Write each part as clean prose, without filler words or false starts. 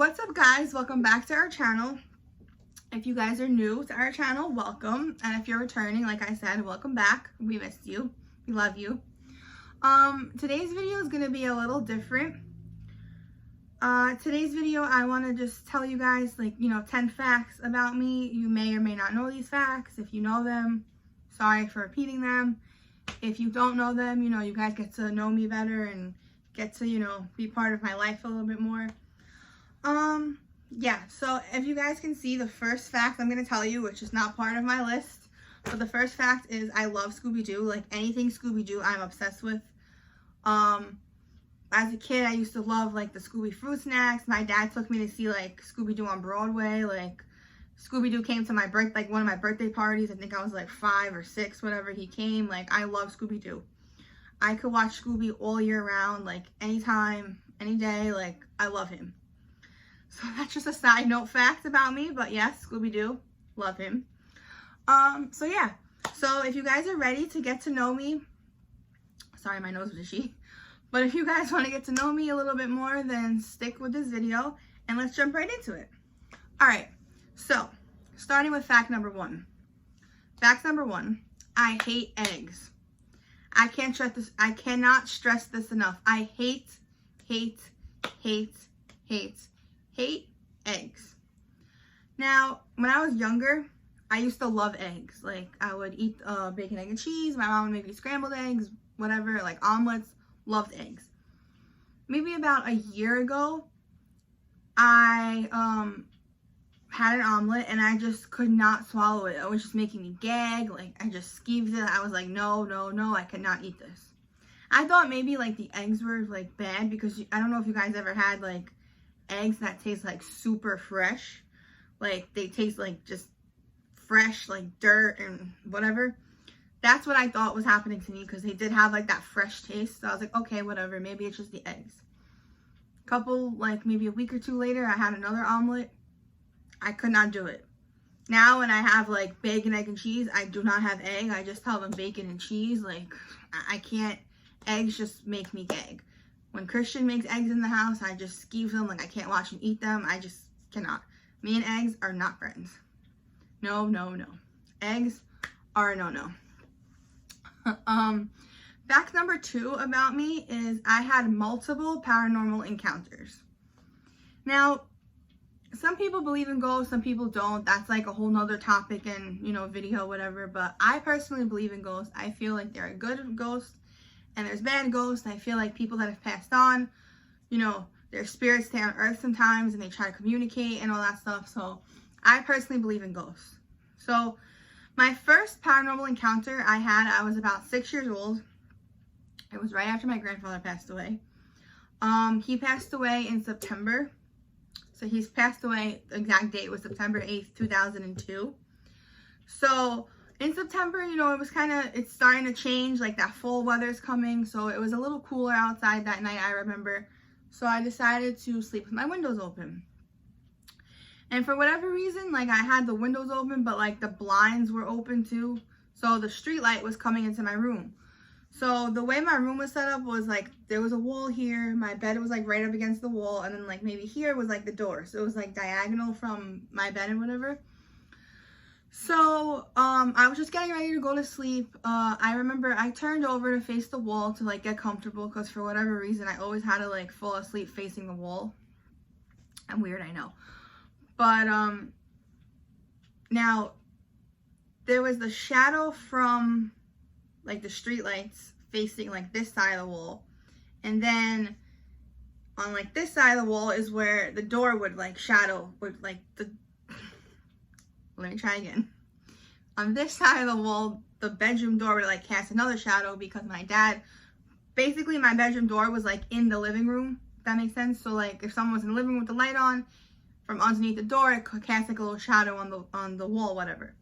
What's up, guys? Welcome back to our channel. If you guys are new to our channel, welcome, and if you're returning, like I said, welcome back. We missed you. We love you. Today's video is going to be a little different. Today's video, I want to just tell you guys, 10 facts about me. You may or may not know these facts. If you know them, sorry for repeating them. If you don't know them, you guys get to know me better and get to, be part of my life a little bit more. Yeah, so if you guys can see, the first fact I'm going to tell you, which is not part of my list, but the first fact is I love Scooby-Doo. Like, anything Scooby-Doo, I'm obsessed with. As a kid, I used to love, the Scooby fruit snacks. My dad took me to see, Scooby-Doo on Broadway. Scooby-Doo came to my one of my birthday parties. I think I was, 5 or 6, whatever. He came. I love Scooby-Doo. I could watch Scooby all year round, anytime, any day. I love him. So that's just a side note fact about me, but yes, Scooby-Doo, love him. So yeah, so if you guys are ready to get to know me, sorry, my nose was itchy, but if you guys want to get to know me a little bit more, then stick with this video and let's jump right into it. All right, so starting with fact number 1. Fact number 1, I hate eggs. I cannot stress this enough. I hate eggs. Now, when I was younger, I used to love eggs. I would eat bacon, egg, and cheese. My mom would make me scrambled eggs, whatever, omelets. Loved eggs. Maybe about a year ago, I had an omelet and I just could not swallow it. It was just making me gag. I just skeeved it. I was like, no, I cannot eat this. I thought maybe the eggs were bad because I don't know if you guys ever had eggs that taste super fresh. They taste just fresh, dirt and whatever. That's what I thought was happening to me because they did have that fresh taste. So I was like, okay, whatever, maybe it's just the eggs. Maybe a week or 2 later, I had another omelet. I could not do it. Now when I have bacon, egg, and cheese, I do not have egg. I just tell them bacon and cheese. I can't, eggs just make me gag. When Christian makes eggs in the house, I just skeeve them. I can't watch him eat them. I just cannot. Me and eggs are not friends. No. Eggs are a no. Fact number 2 about me is I had multiple paranormal encounters. Now, some people believe in ghosts, some people don't. That's a whole nother topic and, video, whatever. But I personally believe in ghosts. I feel like there are good ghosts and there's bad ghosts. I feel like people that have passed on, their spirits stay on earth sometimes and they try to communicate and all that stuff. So I personally believe in ghosts. So my first paranormal encounter I was about 6 years old. It was right after my grandfather passed away. He passed away in September. So he's passed away, the exact date was September 8th, 2002. So in September, it was it's starting to change, that fall weather's coming, so it was a little cooler outside that night, I remember. So I decided to sleep with my windows open. And for whatever reason, I had the windows open, but the blinds were open too. So the street light was coming into my room. So the way my room was set up was there was a wall here, my bed was right up against the wall, and then maybe here was the door. So it was diagonal from my bed and whatever. So, I was just getting ready to go to sleep. I remember I turned over to face the wall to, get comfortable, because for whatever reason, I always had to, fall asleep facing the wall. I'm weird, I know. But, now, there was the shadow from, the street lights facing, this side of the wall. And then, on, this side of the wall is where the door would, shadow, would, let me try again. On this side of the wall, the bedroom door would cast another shadow because my dad, basically my bedroom door was in the living room, if that makes sense. So if someone was in the living room with the light on, from underneath the door, it could cast a little shadow on the wall, whatever.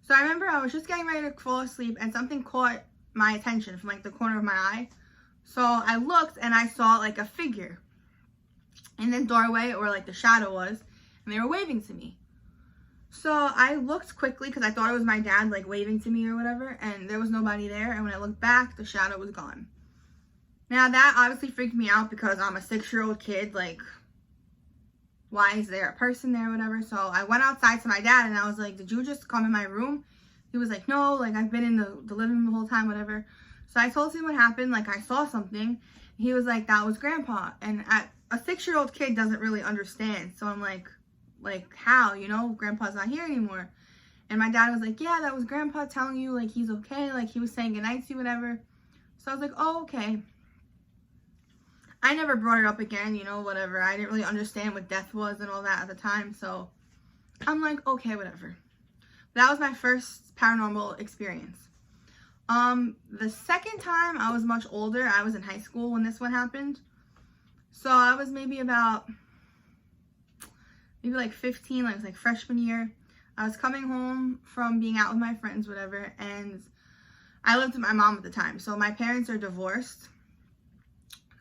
So I remember I was just getting ready to fall asleep and something caught my attention from the corner of my eye. So I looked and I saw a figure in the doorway, or the shadow was, and they were waving to me. So I looked quickly because I thought it was my dad waving to me or whatever, and there was nobody there. And when I looked back, the shadow was gone. Now that obviously freaked me out because I'm a 6-year-old kid. why is there a person there, whatever. So I went outside to my dad and I was like, did you just come in my room? He was like, no, like I've been in the living room the whole time, whatever. So I told him what happened, like I saw something. He was like, that was Grandpa. And a 6-year-old kid doesn't really understand. So I'm like how, you know, Grandpa's not here anymore. And my dad was like, yeah, that was Grandpa telling you like he's okay, like he was saying goodnight to you, whatever. So I was like, oh, okay. I never brought it up again, you know, whatever. I didn't really understand what death was and all that at the time. So I'm like, okay, whatever. That was my first paranormal experience. The second time I was much older. I was in high school when this one happened. So I was maybe like 15, like it was like freshman year. I was coming home from being out with my friends, whatever, and I lived with my mom at the time. So my parents are divorced.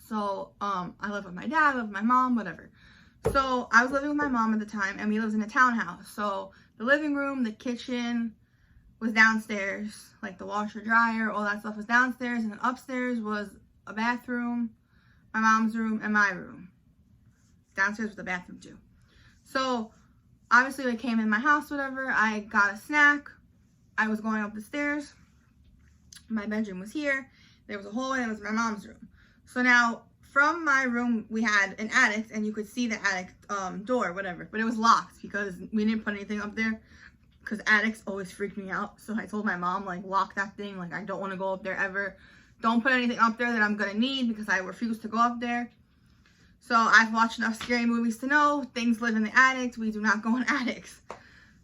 So I live with my dad, I live with my mom, whatever. So I was living with my mom at the time, and we lived in a townhouse. So the living room, the kitchen was downstairs, like the washer, dryer, all that stuff was downstairs, and then upstairs was a bathroom, my mom's room, and my room. Downstairs was the bathroom too. So obviously I came in my house, whatever. I got a snack. I was going up the stairs. My bedroom was here. There was a hallway. It was my mom's room. So now from my room, we had an attic, and you could see the attic door, whatever. But it was locked because we didn't put anything up there, because attics always freak me out. So I told my mom, like, lock that thing. Like, I don't want to go up there ever. Don't put anything up there that I'm going to need, because I refuse to go up there. So I've watched enough scary movies to know things live in the attics. We do not go in attics.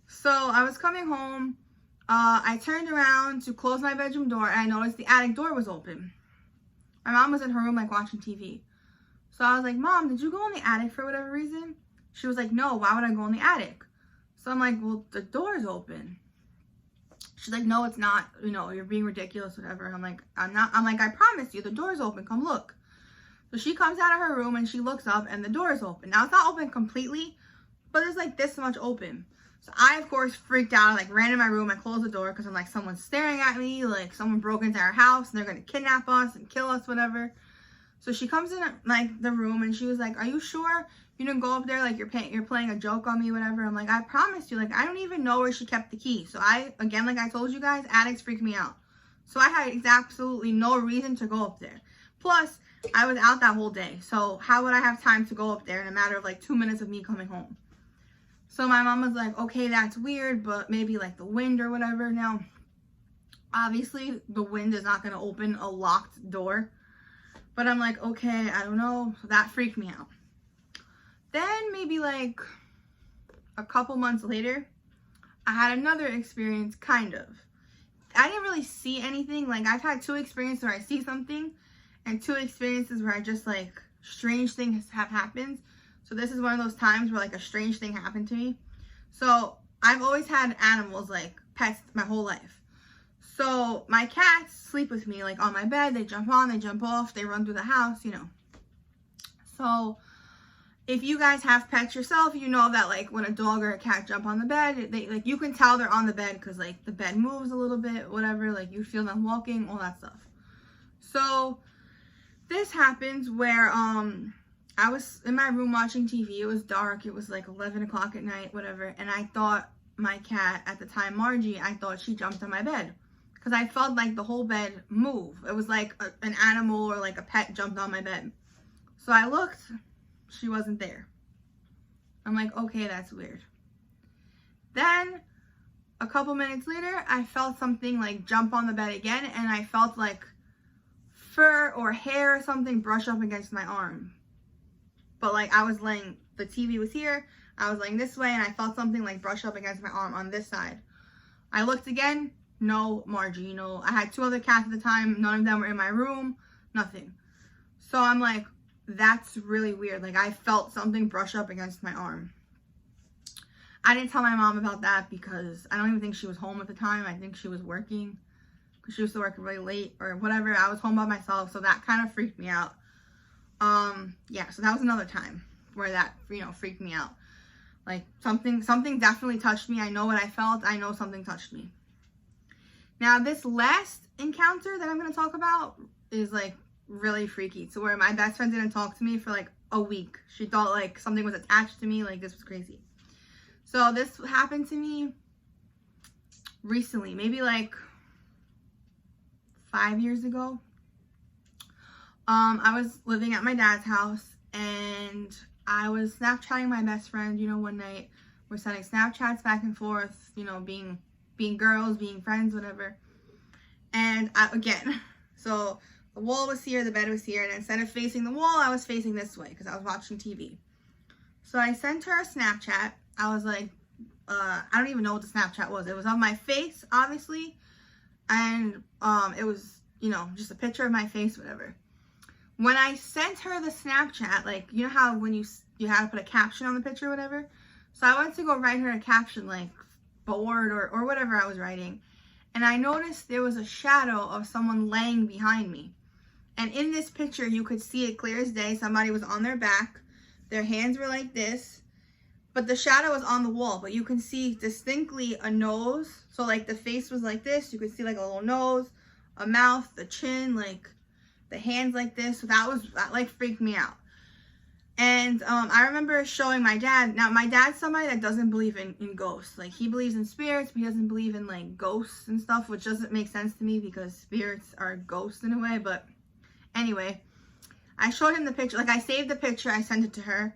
So I was coming home. I turned around to close my bedroom door, and I noticed the attic door was open. My mom was in her room, like, watching TV. So I was like, Mom, did you go in the attic for whatever reason? She was like, no, why would I go in the attic? So I'm like, well, the door's open. She's like, no, it's not. You know, you're being ridiculous, whatever. And I'm like, I'm not. I'm like, I promise you, the door's open. Come look. So she comes out of her room, and she looks up, and the door is open. Now, it's not open completely, but it's like this much open. So I, of course, freaked out. I, like, ran in my room. I closed the door because I'm like, someone's staring at me. Like, someone broke into our house, and they're going to kidnap us and kill us, whatever. So she comes in, like, the room, and she was like, are you sure you didn't go up there? Like, you're playing a joke on me, whatever. I'm like, I promise you. Like, I don't even know where she kept the key. So again, like I told you guys, attics freak me out. So I had absolutely no reason to go up there. Plus, I was out that whole day. So how would I have time to go up there in a matter of, like, 2 minutes of me coming home? So my mom was like, okay, that's weird, but maybe, like, the wind or whatever. Now, obviously, the wind is not going to open a locked door. But I'm like, okay, I don't know. So that freaked me out. Then maybe, like, a couple months later, I had another experience, kind of. I didn't really see anything. Like, I've had 2 experiences where I see something, and 2 experiences where I just, like, strange things have happened. So this is one of those times where, like, a strange thing happened to me. So I've always had animals, like, pets my whole life. So my cats sleep with me, like, on my bed. They jump on, they jump off, they run through the house, you know. So if you guys have pets yourself, you know that, like, when a dog or a cat jump on the bed, they, like, you can tell they're on the bed because, like, the bed moves a little bit, whatever. Like, you feel them walking, all that stuff. So this happens where I was in my room watching TV. It was dark. It was like 11 o'clock at night, whatever. And I thought my cat at the time, Margie, I thought she jumped on my bed because I felt like the whole bed move. It was like an animal or like a pet jumped on my bed. So I looked. She wasn't there. I'm like, okay, that's weird. Then a couple minutes later, I felt something like jump on the bed again. And I felt like fur or hair or something brush up against my arm. But, like, I was laying, the TV was here, I was laying this way, and I felt something, like, brush up against my arm on this side. I looked again, no Margie, you know. I had 2 other cats at the time, none of them were in my room, nothing. So I'm like, that's really weird. Like, I felt something brush up against my arm. I didn't tell my mom about that because I don't even think she was home at the time. I think she was working, because she used to work really late or whatever. I was home by myself, so that kind of freaked me out. Yeah, so that was another time where that, you know, freaked me out. Like, something definitely touched me. I know what I felt. I know something touched me. Now, this last encounter that I'm going to talk about is, like, really freaky. So where my best friend didn't talk to me for, like, a week. She thought like something was attached to me. Like, this was crazy. So this happened to me recently, maybe like 5 years ago. I was living at my dad's house and I was Snapchatting my best friend, you know, one night. We're sending Snapchats back and forth, you know, being girls, being friends, whatever. And so the wall was here, the bed was here, and instead of facing the wall, I was facing this way because I was watching TV. So I sent her a Snapchat. I was like, I don't even know what the Snapchat was. It was of my face, obviously, and it was, you know, just a picture of my face, whatever. When I sent her the Snapchat, like, you know how when you had to put a caption on the picture or whatever? So I went to go write her a caption, like, bored or whatever I was writing. And I noticed there was a shadow of someone laying behind me. And in this picture, you could see it clear as day. Somebody was on their back. Their hands were like this. But the shadow was on the wall. But you can see distinctly a nose. So, like, the face was like this. You could see, like, a little nose, a mouth, the chin, like, the hands like this. So that like, freaked me out. And I remember showing my dad. Now, my dad's somebody that doesn't believe in ghosts. Like, he believes in spirits, but he doesn't believe in, like, ghosts and stuff, which doesn't make sense to me because spirits are ghosts in a way. But anyway, I showed him the picture. Like, I saved the picture. I sent it to her.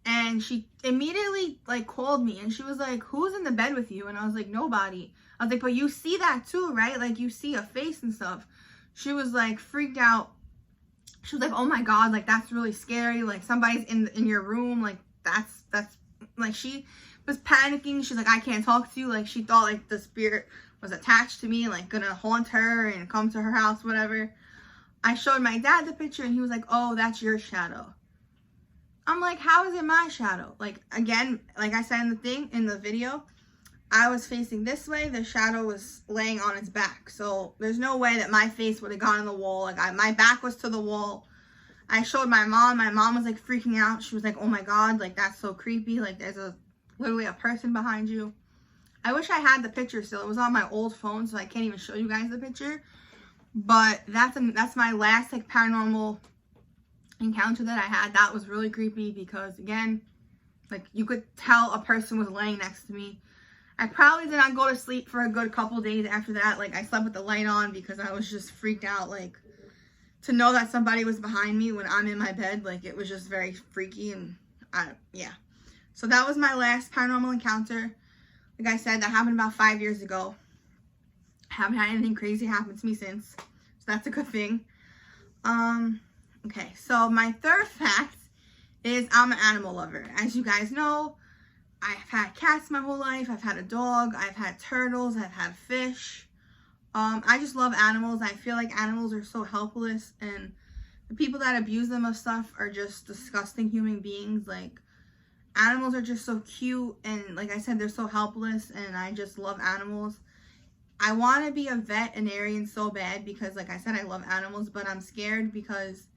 And she immediately, like, called me. And she was like, who's in the bed with you? And I was like, nobody. I was like, but you see that too, right? Like, you see a face and stuff. She was, like, freaked out. She was like, oh my God, like, that's really scary. Like, somebody's in your room. Like, that's, like, she was panicking. She's like, I can't talk to you. Like, she thought, like, the spirit was attached to me, like, gonna haunt her and come to her house, whatever. I showed my dad the picture, and he was like, oh, that's your shadow. I'm like, how is it my shadow? Like, again, like I said in the video, I was facing this way. The shadow was laying on its back. So there's no way that my face would have gone on the wall. Like, my back was to the wall. I showed my mom. My mom was, like, freaking out. She was like, oh my God, like, that's so creepy. Like, there's literally a person behind you. I wish I had the picture still. It was on my old phone, so I can't even show you guys the picture. But that's my last, like, paranormal encounter that I had. That was really creepy because, again, like, you could tell a person was laying next to me. I probably did not go to sleep for a good couple days after that. Like, I slept with the light on because I was just freaked out. Like, to know that somebody was behind me when I'm in my bed, like, it was just very freaky. And yeah. So that was my last paranormal encounter. Like I said, that happened about 5 years ago. I haven't had anything crazy happen to me since. So that's a good thing. Okay, so my third fact is I'm an animal lover. As you guys know, I've had cats my whole life. I've had a dog. I've had turtles. I've had fish. I just love animals. I feel like animals are so helpless, and the people that abuse them of stuff are just disgusting human beings. Like, animals are just so cute, and like I said, they're so helpless, and I just love animals. I want to be a veterinarian so bad because, like I said, I love animals, but I'm scared because,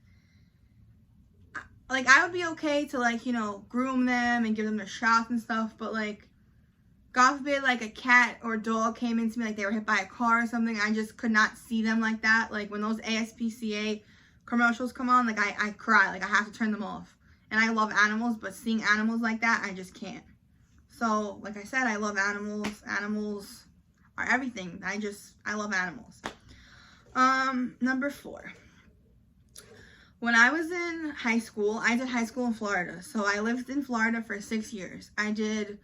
like, I would be okay to, like, you know, groom them and give them their shots and stuff, but, like, God forbid, like, a cat or a dog came into me, like, they were hit by a car or something, I just could not see them like that. Like, when those ASPCA commercials come on, like, I cry. Like, I have to turn them off. And I love animals, but seeing animals like that, I just can't. So, like I said, I love animals. Animals are everything. I love animals. Number 4. When I was in high school, I did high school in Florida. So I lived in Florida for 6 years. I did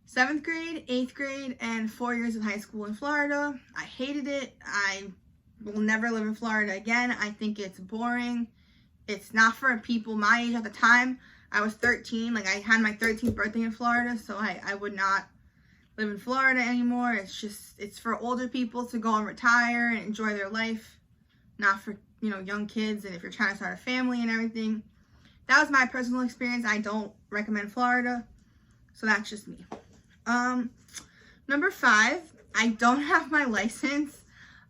7th grade, 8th grade, and 4 years of high school in Florida. I hated it. I will never live in Florida again. I think it's boring. It's not for people my age at the time. I was 13. Like, I had my 13th birthday in Florida, so I would not live in Florida anymore. It's for older people to go and retire and enjoy their life, not for, you know, young kids, and if you're trying to start a family and everything. That was my personal experience. I don't recommend Florida, so that's just me. Number 5, I don't have my license.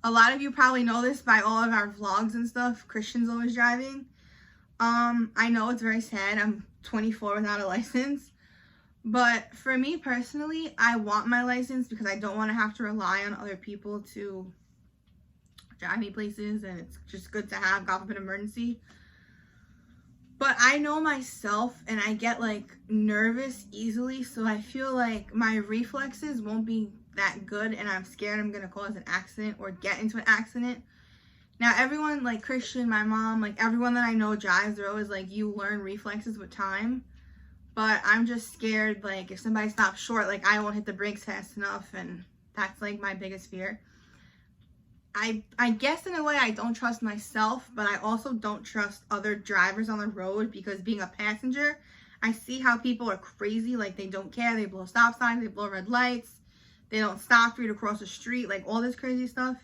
A lot of you probably know this by all of our vlogs and stuff. Christian's always driving. I know it's very sad. I'm 24 without a license. But for me personally, I want my license because I don't want to have to rely on other people to drive me places, and it's just good to have, God forbid, emergency. But I know myself, and I get like nervous easily, so I feel like my reflexes won't be that good, and I'm scared I'm gonna cause an accident or get into an accident. Now everyone, like Christian, my mom, like everyone that I know drives, they're always like, you learn reflexes with time. But I'm just scared, like if somebody stops short, like I won't hit the brakes fast enough, and that's like my biggest fear. I guess in a way I don't trust myself, but I also don't trust other drivers on the road, because being a passenger, I see how people are crazy. Like they don't care. They blow stop signs. They blow red lights. They don't stop for you to cross the street. Like all this crazy stuff.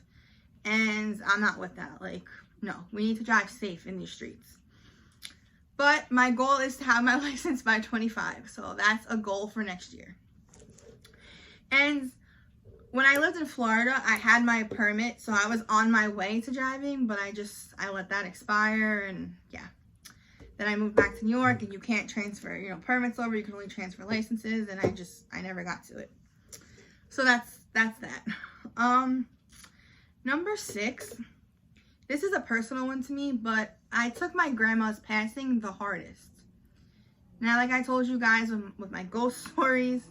And I'm not with that. Like, no, we need to drive safe in these streets. But my goal is to have my license by 25. So that's a goal for next year. And when I lived in Florida, I had my permit, so I was on my way to driving, but I let that expire, and yeah. Then I moved back to New York, and you can't transfer, permits over. You can only transfer licenses, and I never got to it. So that's that. Number 6. This is a personal one to me, but I took my grandma's passing the hardest. Now, like I told you guys with my ghost stories,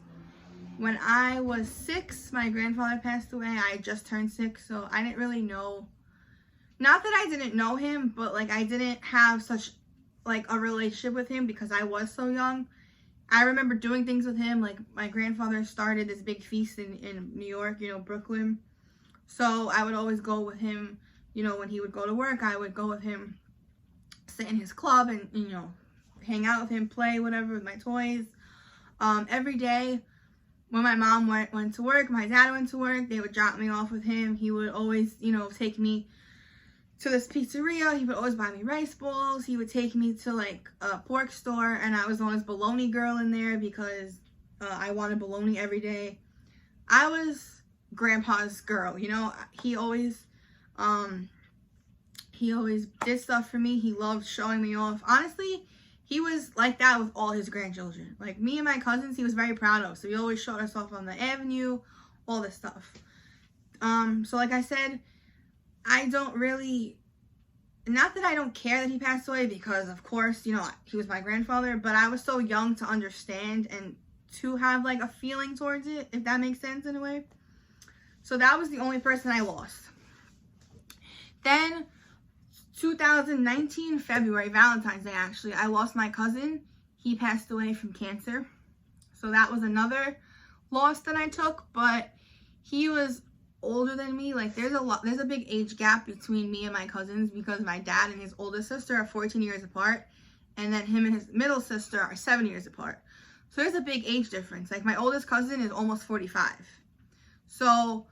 when I was 6, my grandfather passed away. I just turned 6, so I didn't really know. Not that I didn't know him, but like I didn't have such like a relationship with him because I was so young. I remember doing things with him. Like my grandfather started this big feast in New York, Brooklyn. So I would always go with him, when he would go to work. I would go with him, sit in his club and, hang out with him, play, whatever, with my toys. Every day. When my mom went to work, my dad went to work, they would drop me off with him. He would always, take me to this pizzeria. He would always buy me rice balls. He would take me to like a pork store, and I was known as bologna girl in there because I wanted bologna every day. I was grandpa's girl, He always did stuff for me. He loved showing me off. Honestly, he was like that with all his grandchildren. Like me and my cousins, he was very proud of. So he always showed us off on the avenue, all this stuff. So like I said, I don't really, not that I don't care that he passed away, because of course, he was my grandfather, but I was so young to understand and to have like a feeling towards it, if that makes sense in a way. So that was the only person I lost. Then 2019 February, Valentine's Day actually, I lost my cousin. He passed away from cancer. So that was another loss that I took, but he was older than me. Like there's a big age gap between me and my cousins, because my dad and his oldest sister are 14 years apart, and then him and his middle sister are 7 years apart. So there's a big age difference. Like my oldest cousin is almost 45. So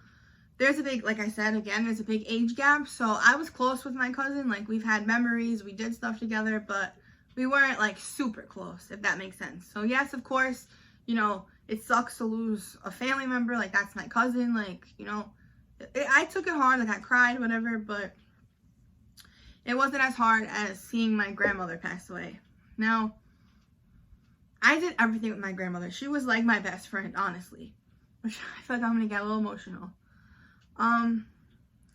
there's a big, like I said, again, there's a big age gap. So I was close with my cousin. Like we've had memories, we did stuff together, but we weren't like super close, if that makes sense. So yes, of course, it sucks to lose a family member. Like that's my cousin. Like, I took it hard. Like I cried, whatever, but it wasn't as hard as seeing my grandmother pass away. Now, I did everything with my grandmother. She was like my best friend, honestly. Which I feel like I'm gonna get a little emotional.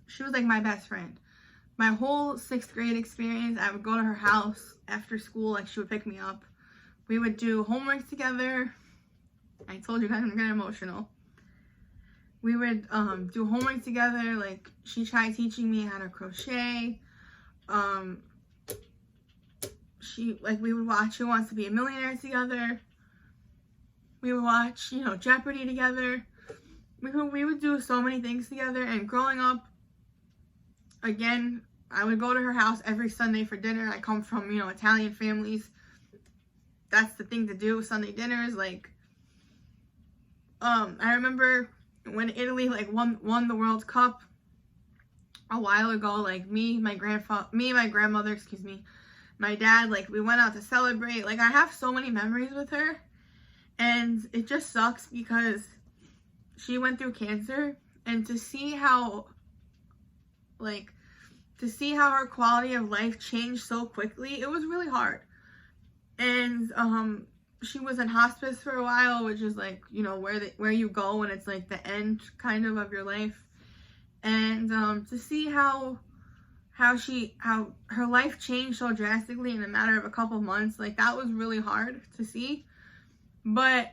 She was like my best friend. My whole 6th grade experience, I would go to her house after school. Like she would pick me up. We would do homework together. I told you guys I'm getting emotional. We would do homework together. Like she tried teaching me how to crochet. We would watch Who Wants to Be a Millionaire together. We would watch, Jeopardy together. We would do so many things together. And growing up, again, I would go to her house every Sunday for dinner. I come from, Italian families. That's the thing to do, Sunday dinners. Like, I remember when Italy, like, won the World Cup a while ago. Like, me and my grandmother, my dad, like, we went out to celebrate. Like, I have so many memories with her. And it just sucks because she went through cancer, and to see how her quality of life changed so quickly, it was really hard. And she was in hospice for a while, which is like, where you go when it's like the end kind of your life. And to see how how her life changed so drastically in a matter of a couple months. Like, that was really hard to see. But,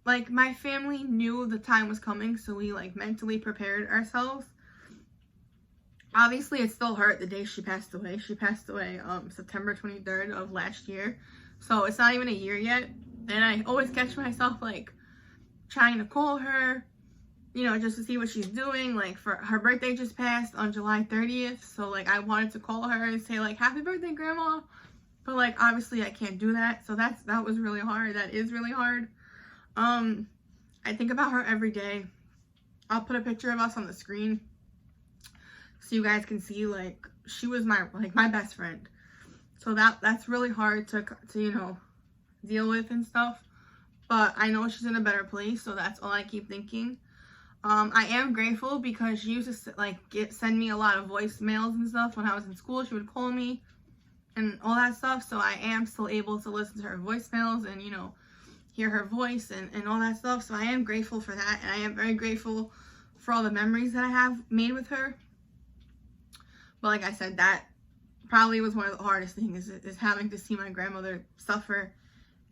like, my family knew the time was coming, so we, like, mentally prepared ourselves. Obviously, it still hurt the day she passed away. She passed away September 23rd of last year. So it's not even a year yet. And I always catch myself, like, trying to call her, you know, just to see what she's doing. Like, for her birthday just passed on July 30th. So, like, I wanted to call her and say, like, happy birthday, Grandma. But, like, obviously I can't do that. So that was really hard. That is really hard. I think about her every day. I'll put a picture of us on the screen so you guys can see, like, she was my best friend. So that's really hard to you know, deal with and stuff. But I know she's in a better place, so that's all I keep thinking. I am grateful because she used to, like, send me a lot of voicemails and stuff when I was in school. She would call me and all that stuff. So I am still able to listen to her voicemails and, you know, hear her voice and all that stuff. So I am grateful for that. And I am very grateful for all the memories that I have made with her. But like I said, that probably was one of the hardest things is having to see my grandmother suffer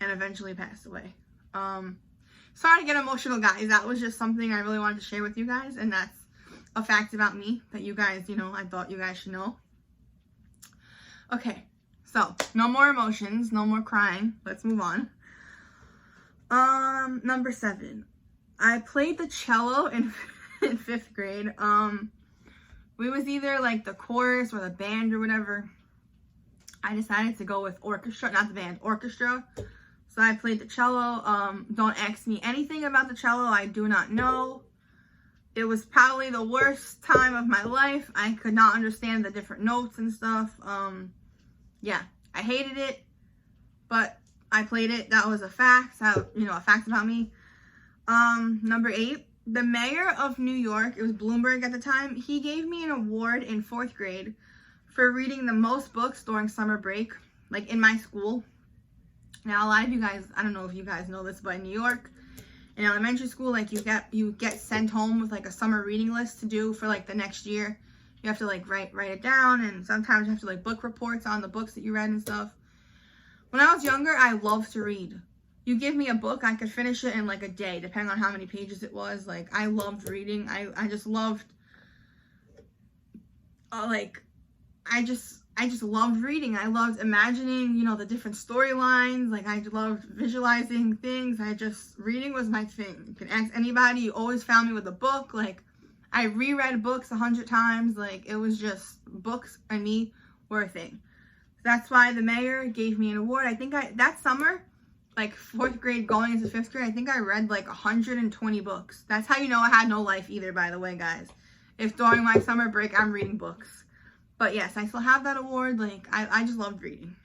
and eventually pass away. Sorry to get emotional, guys. That was just something I really wanted to share with you guys. And that's a fact about me that you guys, you know, I thought you guys should know. Okay, so no more emotions, no more crying. Let's move on. Number 7. I played the cello in 5th grade. We was either like the chorus or the band or whatever. I decided to go with orchestra, not the band, orchestra. So I played the cello. Don't ask me anything about the cello. I do not know. It was probably the worst time of my life. I could not understand the different notes and stuff. Yeah, I hated it, but I played it. That was a fact. You know, a fact about me. Number 8. The mayor of New York, it was Bloomberg at the time, he gave me an award in 4th grade for reading the most books during summer break, like in my school. Now, a lot of you guys, I don't know if you guys know this, but in New York, in elementary school, like you get sent home with like a summer reading list to do for like the next year. You have to like write it down, and sometimes you have to like book reports on the books that you read and stuff. When I was younger, I loved to read. You give me a book, I could finish it in like a day, depending on how many pages it was. Like, I loved reading. I just loved, I just loved reading. I loved imagining, you know, the different storylines. Like, I loved visualizing things. Reading was my thing. You can ask anybody. You always found me with a book. Like, I reread books 100 times. Like, it was just, books and me were a thing. That's why the mayor gave me an award. I think that summer, like 4th grade going into 5th grade, I think I read like 120 books. That's how you know I had no life either, by the way, guys. If during my summer break I'm reading books. But yes, I still have that award. Like, I just loved reading.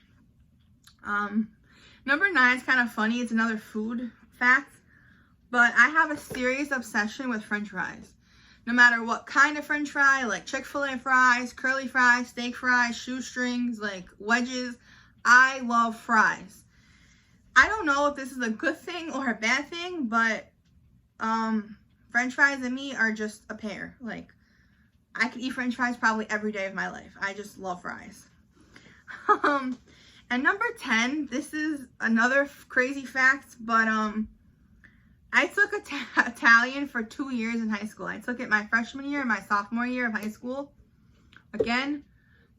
Number 9 is kind of funny. It's another food fact. But I have a serious obsession with French fries. No matter what kind of French fry, like Chick-fil-A fries, curly fries, steak fries, shoestrings, like wedges. I love fries. I don't know if this is a good thing or a bad thing, but French fries and me are just a pair. Like, I could eat French fries probably every day of my life. I just love fries. And number 10, this is another crazy fact, but I took Italian for 2 years in high school. I took it my freshman year and my sophomore year of high school. Again,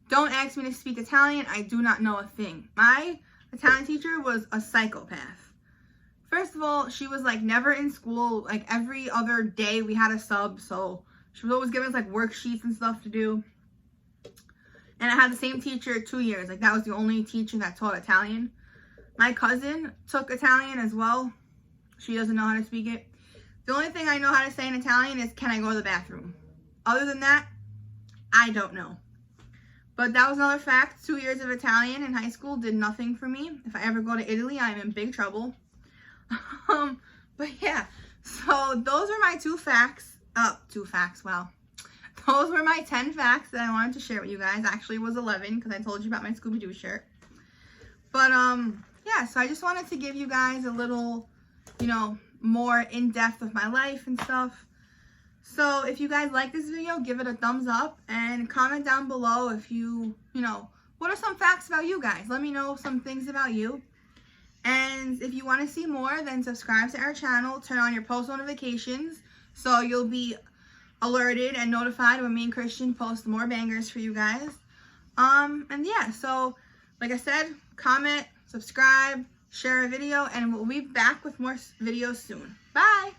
don't ask me to speak Italian. I do not know a thing. My Italian teacher was a psychopath. First of all, she was like never in school. Like, every other day we had a sub, so she was always giving us like worksheets and stuff to do. And I had the same teacher 2 years. Like, that was the only teacher that taught Italian. My cousin took Italian as well. She doesn't know how to speak it. The only thing I know how to say in Italian is, can I go to the bathroom? Other than that, I don't know. But that was another fact. 2 years of Italian in high school did nothing for me. If I ever go to Italy, I'm in big trouble. But yeah, so those are my 2 facts. 2 facts, wow. Those were my 10 facts that I wanted to share with you guys. Actually, it was 11 because I told you about my Scooby-Doo shirt. But, yeah, so I just wanted to give you guys a little, you know, more in-depth of my life and stuff. So if you guys like this video, give it a thumbs up and comment down below if you know, what are some facts about you guys? Let me know some things about you. And if you want to see more, then subscribe to our channel, turn on your post notifications so you'll be alerted and notified when me and Christian post more bangers for you guys. And yeah, so like I said, comment, subscribe, share a video, and we'll be back with more videos soon. Bye!